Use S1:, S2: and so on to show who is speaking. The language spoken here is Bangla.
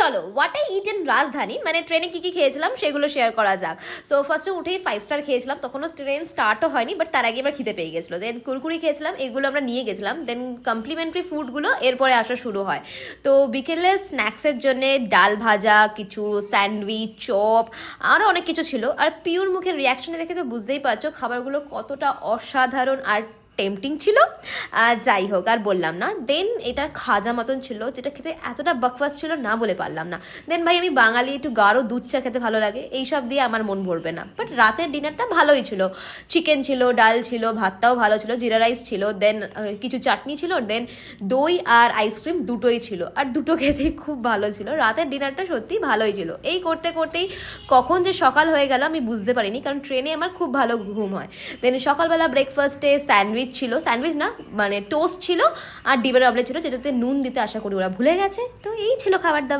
S1: চলো হোয়াট আই ইট ইন রাজধানী, মানে ট্রেনে কী কী খেয়েছিলাম সেগুলো শেয়ার করা যাক। সো ফার্স্টে উঠেই 5 স্টার খেয়েছিলাম, তখনও ট্রেন স্টার্টও হয়নি, বাট তার আগে আমার খিদে পেয়ে গেছিলো। দেন কুরকুরি খেয়েছিলাম, এগুলো আমরা নিয়ে গেছিলাম। দেন কমপ্লিমেন্টারি ফুডগুলো এরপরে আসা শুরু হয়। তো বিকেলে স্ন্যাক্সের জন্যে ডাল ভাজা, কিছু স্যান্ডউইচ, চপ, আরও অনেক কিছু ছিল। আর পিওর মুখের রিয়াকশনে দেখে তো বুঝতেই পারছো খাবারগুলো কতটা অসাধারণ আর টেম্পটিং ছিল। যাই হোক, আর বললাম না। দেন এটা খাজা মতন ছিল, যেটা খেতে এতটা বকবাস ছিল না বলে পারলাম না। দেন ভাই, আমি বাঙালি, একটু গাঢ় দুধ চা খেতে ভালো লাগে, এইসব দিয়ে আমার মন ভরবে না। বাট রাতের ডিনারটা ভালোই ছিল। চিকেন ছিল, ডাল ছিল, ভাতটাও ভালো ছিল, জিরা রাইস ছিল, দেন কিছু চাটনি ছিল, দেন দই আর আইসক্রিম দুটোই ছিল। আর দুটো খেতেই খুব ভালো ছিল। রাতের ডিনারটা সত্যি ভালোই ছিল। এই করতে করতেই কখন যে সকাল হয়ে গেল আমি বুঝতে পারিনি, কারণ ট্রেনে আমার খুব ভালো ঘুম হয়। দেন সকালবেলা ব্রেকফাস্টে স্যান্ডউইচ ছিল, স্যান্ডউইচ না মানে টোস্ট ছিল, আর ডিমের অমলেট ছিল, যেটাতে নুন দিতে আশা করি ওরা ভুলে গেছে। তো এই ছিল খাবার দাবার।